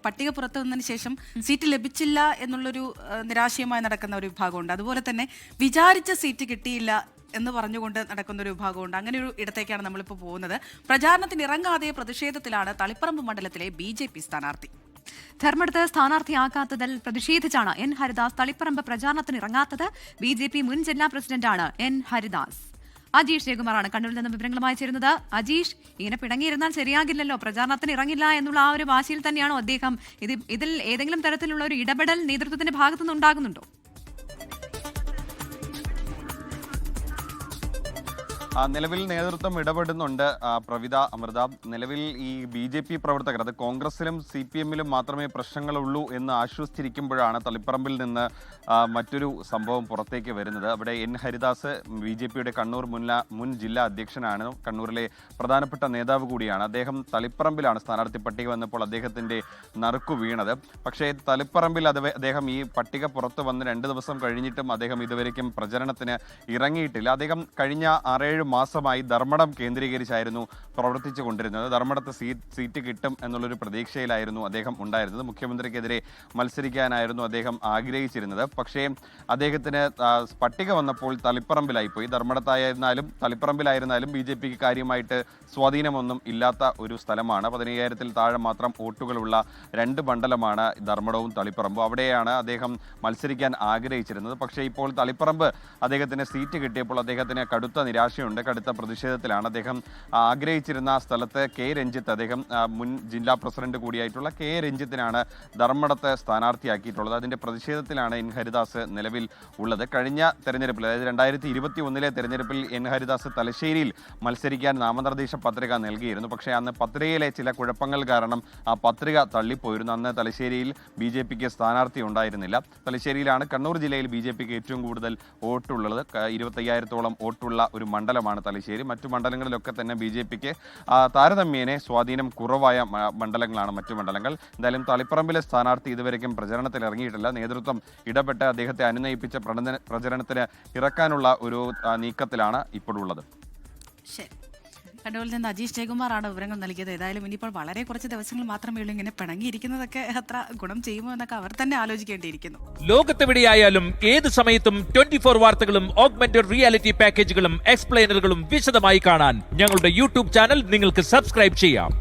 പട്ടിക പുറത്തു വന്നതിന് ശേഷം സീറ്റ് ലഭിച്ചില്ല എന്നുള്ളൊരു നിരാശയുമായി നടക്കുന്ന ഒരു വിഭാഗമുണ്ട്. അതുപോലെ തന്നെ വിചാരിച്ച സീറ്റ് കിട്ടിയില്ല എന്ന് പറഞ്ഞുകൊണ്ട് നടക്കുന്ന ഒരു വിഭാഗമുണ്ട്. അങ്ങനെ ഒരു ഇടത്തേക്കാണ് നമ്മളിപ്പോൾ പോകുന്നത്. പ്രചാരണത്തിന് ഇറങ്ങാതെ പ്രതിഷേധത്തിലാണ് തളിപ്പറമ്പ് മണ്ഡലത്തിലെ BJP സ്ഥാനാർത്ഥി. ധർമ്മടത്ത് സ്ഥാനാർത്ഥിയാക്കാത്തതിൽ പ്രതിഷേധിച്ചാണ് N ഹരിദാസ് തളിപ്പറമ്പ് പ്രചാരണത്തിന് ഇറങ്ങാത്തത്. BJP മുൻ ജില്ലാ പ്രസിഡന്റാണ് N ഹരിദാസ്. അജീഷ് ജയകുമാറാണ് കണ്ണൂരിൽ നിന്ന് വിവരങ്ങളുമായി ചേരുന്നത്. അജീഷ്, ഇങ്ങനെ പിണങ്ങിയിരുന്നാൽ ശരിയാകില്ലല്ലോ, പ്രചാരണത്തിന് ഇറങ്ങില്ല എന്നുള്ള ആ ഒരു വാശിയിൽ തന്നെയാണോ അദ്ദേഹം? ഇതിൽ ഏതെങ്കിലും തരത്തിലുള്ള ഒരു ഇടപെടൽ നേതൃത്വത്തിന്റെ ഭാഗത്തുനിന്ന് ഉണ്ടാകുന്നുണ്ടോ? നിലവിൽ നേതൃത്വം ഇടപെടുന്നുണ്ട് പ്രവിത, അമൃത. നിലവിൽ ഈ BJP പ്രവർത്തകർ, അത് കോൺഗ്രസിലും CPM-ലും മാത്രമേ പ്രശ്നങ്ങളുള്ളൂ എന്ന് ആശ്വസിച്ചിരിക്കുമ്പോഴാണ് തളിപ്പറമ്പിൽ നിന്ന് മറ്റൊരു സംഭവം പുറത്തേക്ക് വരുന്നത്. അവിടെ N ഹരിദാസ് BJP-യുടെ കണ്ണൂർ മുൻ ജില്ലാ അധ്യക്ഷനാണ്, കണ്ണൂരിലെ പ്രധാനപ്പെട്ട നേതാവ് കൂടിയാണ്. അദ്ദേഹം തളിപ്പറമ്പിലാണ് സ്ഥാനാർത്ഥി പട്ടിക വന്നപ്പോൾ അദ്ദേഹത്തിൻ്റെ നറുക്കു വീണത്. പക്ഷേ തളിപ്പറമ്പിൽ അദ്ദേഹം ഈ പട്ടിക പുറത്ത് വന്ന് 2 ദിവസം കഴിഞ്ഞിട്ടും അദ്ദേഹം ഇതുവരേക്കും പ്രചരണത്തിന് ഇറങ്ങിയിട്ടില്ല. അദ്ദേഹം കഴിഞ്ഞ 6-7 മാസമായി ധർമ്മടം കേന്ദ്രീകരിച്ചായിരുന്നു പ്രവർത്തിച്ചു കൊണ്ടിരുന്നത്. ധർമ്മടത്ത് സീറ്റ് കിട്ടും എന്നുള്ളൊരു പ്രതീക്ഷയിലായിരുന്നു അദ്ദേഹം ഉണ്ടായിരുന്നത്. മുഖ്യമന്ത്രിക്കെതിരെ മത്സരിക്കാനായിരുന്നു അദ്ദേഹം ആഗ്രഹിച്ചിരുന്നത്. പക്ഷേ അദ്ദേഹത്തിന് പട്ടിക വന്നപ്പോൾ തളിപ്പറമ്പിലായിപ്പോയി. ധർമ്മടത്തായിരുന്നാലും തളിപ്പറമ്പിലായിരുന്നാലും BJPക്ക് കാര്യമായിട്ട് സ്വാധീനമൊന്നും ഇല്ലാത്ത ഒരു സ്ഥലമാണ്. 15,000-ൽ താഴെ മാത്രം വോട്ടുകളുള്ള 2 മണ്ഡലമാണ് ധർമ്മടവും തളിപ്പറമ്പും. അവിടെയാണ് അദ്ദേഹം മത്സരിക്കാൻ ആഗ്രഹിച്ചിരുന്നത്. പക്ഷേ ഇപ്പോൾ തളിപ്പറമ്പ് അദ്ദേഹത്തിന് സീറ്റ് കിട്ടിയപ്പോൾ അദ്ദേഹത്തിന് കടുത്ത നിരാശയുണ്ട്, കടുത്ത പ്രതിഷേധത്തിലാണ്. അദ്ദേഹം ആഗ്രഹിച്ചിരുന്ന സ്ഥലത്ത് K രഞ്ജിത്ത്, അദ്ദേഹം മുൻ ജില്ലാ പ്രസിഡന്റ് കൂടിയായിട്ടുള്ള K രഞ്ജിത്തിനാണ് ധർമ്മടത്ത് സ്ഥാനാർത്ഥിയാക്കിയിട്ടുള്ളത്. അതിന്റെ പ്രതിഷേധത്തിലാണ് N ഹരിദാസ് നിലവിൽ ഉള്ളത്. കഴിഞ്ഞ തെരഞ്ഞെടുപ്പിൽ, അതായത് 2021-ലെ തെരഞ്ഞെടുപ്പിൽ N ഹരിദാസ് തലശ്ശേരിയിൽ മത്സരിക്കാൻ നാമനിർദ്ദേശ പത്രിക നൽകിയിരുന്നു. പക്ഷേ അന്ന് പത്രികയിലെ ചില കുഴപ്പങ്ങൾ കാരണം ആ പത്രിക തള്ളിപ്പോയിരുന്നു. അന്ന് തലശ്ശേരിയിൽ BJPക്ക് സ്ഥാനാർത്ഥി ഉണ്ടായിരുന്നില്ല. തലശ്ശേരിയിലാണ് കണ്ണൂർ ജില്ലയിൽ BJPക്ക് ഏറ്റവും കൂടുതൽ വോട്ടുള്ളത്. 25,000-ഓളം വോട്ടുള്ള ഒരു മണ്ഡലമാണ് തലശ്ശേരി. മറ്റു മണ്ഡലങ്ങളിലൊക്കെ തന്നെ BJPക്ക് താരതമ്യേന സ്വാധീനം കുറവായ മണ്ഡലങ്ങളാണ് മറ്റു മണ്ഡലങ്ങൾ. എന്തായാലും തളിപ്പറമ്പിലെ സ്ഥാനാർത്ഥി ഇതുവരെയും പ്രചരണത്തിൽ ഇറങ്ങിയിട്ടില്ല. നേതൃത്വം ഇടപെട്ട് അദ്ദേഹത്തെ അനുനയിപ്പിച്ച പ്രചരണത്തിന് ഇറക്കാനുള്ള ഒരു നീക്കത്തിലാണ് ഇപ്പോഴുള്ളത്. ശരി, കണ്ണൂരിൽ നിന്ന് അജീഷ് ജയകുമാറാണ് വിവരങ്ങൾ നൽകിയത്. ഏതായാലും ഇനിയിപ്പോൾ വളരെ കുറച്ച് ദിവസങ്ങൾ മാത്രമേ ഉള്ളൂ. ഇങ്ങനെ പിണങ്ങിയിരിക്കുന്നതൊക്കെ അത്ര ഗുണം ചെയ്യുമോ എന്നൊക്കെ അവർ തന്നെ ആലോചിക്കേണ്ടിയിരിക്കുന്നു. ലോകത്തെവിടെയായാലും ഏത് സമയത്തും 24 വാർത്തകളും ഓഗ്മെന്റഡ് റിയാലിറ്റി പാക്കേജുകളും എക്സ്പ്ലെയിനറുകളും വിശദമായി കാണാൻ ഞങ്ങളുടെ YouTube ചാനൽ നിങ്ങൾക്ക് സബ്സ്ക്രൈബ് ചെയ്യാം.